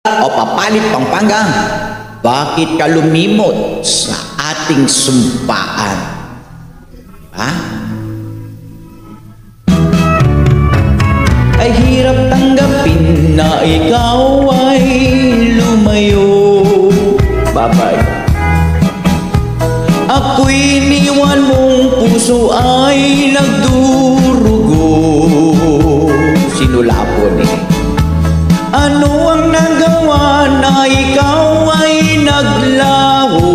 O Papalit, Pampanga, bakit ka lumimot sa ating sumpaan? Ha? Ay hirap tanggapin na ikaw ay lumayo. Bye-bye. Ako'y iniwan mong puso ay nagdurugo. Sinulapon eh. Ano ang nagawa na ikaw ay naglaho?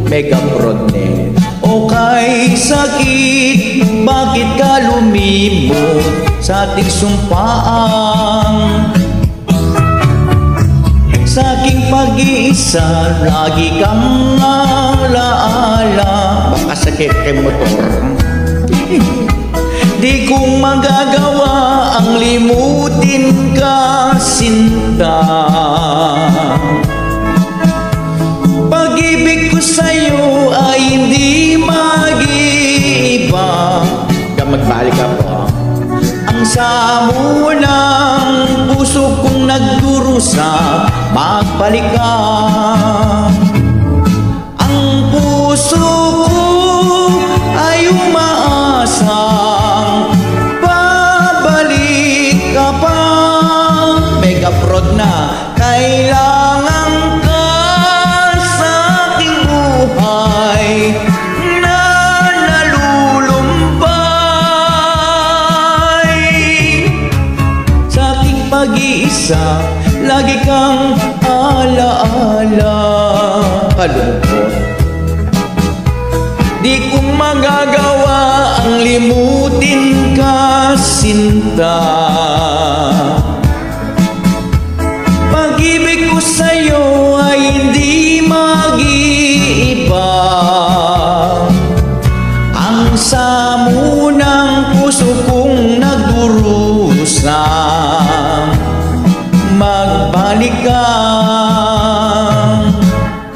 Megaprod o kay sakit, bakit ka lumimot sa ating sumpaan? Sa aking pag-iisa, lagi kang alaala. Baka sakit kay motor. Di kong magagawa ang limutin ka, sinta. Pag-ibig ko sa'yo ay hindi mag-iiba. Magbalik ka po. Ang samo ng puso kong nagdurusa, magbalik ka. Ang puso ko ay umaasang babalik ka pa. Megaprod na, kailangan ka sa aking buhay na nalulumbay. Sa aking pag-iisa, lagi kang alaala. Kalungkot, di kong magagawa ang limutin ka, sinta. Pag-ibig ko sa'yo ay hindi mag-iiba. Ang samo ng puso kong nagdurusa, magbalik ka.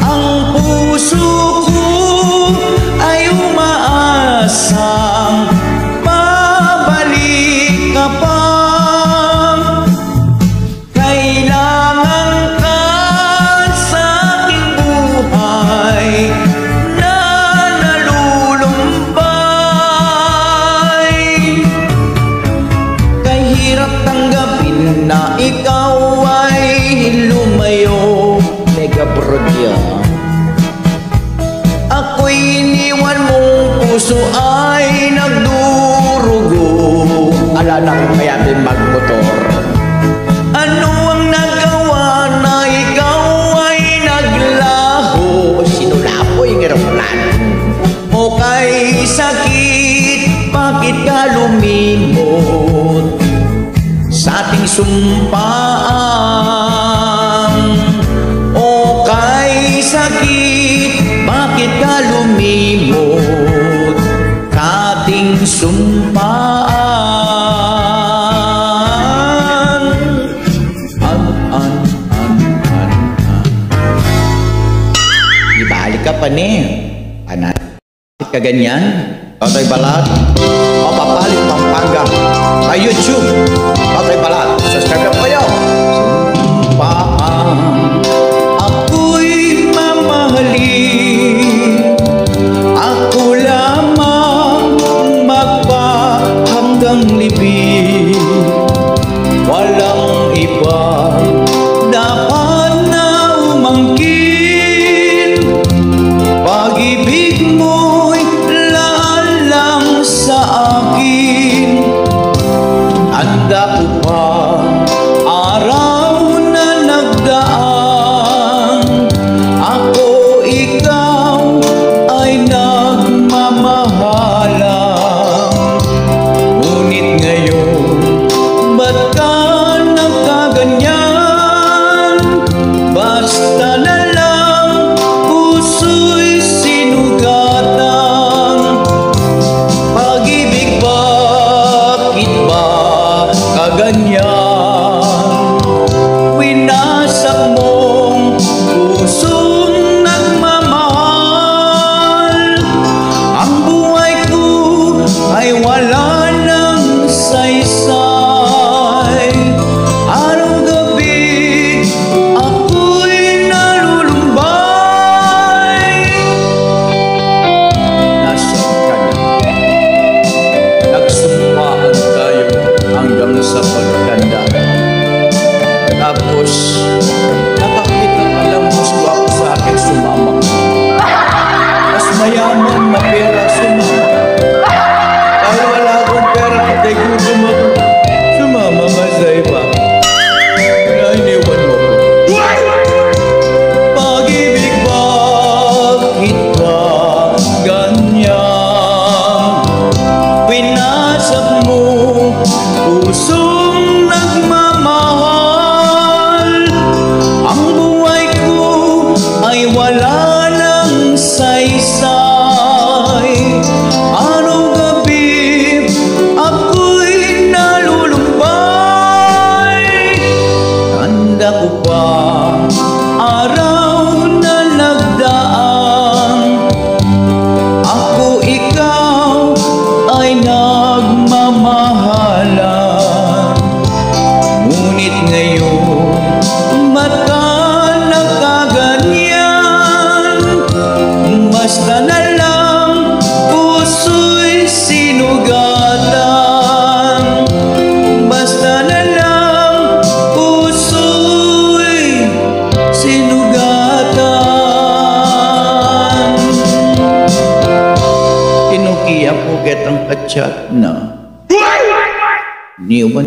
Ang puso ko ay umaasang babalik ka pa. Kailangan ka sa aking buhay na nalulumbay. Kay hirap tanggapin na ikaw ay lumayo. Megaprod yan. Ako'y iniwan mong puso ay nagdurugo. Alala ko kaya din magmotor. Ano ang nagawa na ikaw ay naglaho? Sinulapo yung eroplano. O kay sakit, bakit ka lumimot sa ating sumpaan? O kay sakit, bakit ka lumimot sa ating sumpaan? Ibalik ka pa ni. Anak, ka ganyan? Totoy Balat, o Papalit, Pampanga. Sa YouTube, Totoy Balat. Subscribe na po yun. Sumpaan. Ako'y mamahalin. Ako lamang magpahanggang libig. Walang iba dapat na umangkin. Pag-ibig mo'y laan lang sa akin. Handa ko pa dalawa, araw na nagdaan, ako ikaw ay nagmamahalan. Ngunit ngayon, ba't ka nagkaganyan? Basta na lang puso'y sinugatan. Basta na lang puso'y sinugatan. Tinukiya po kitang kachat na. Niyo ba?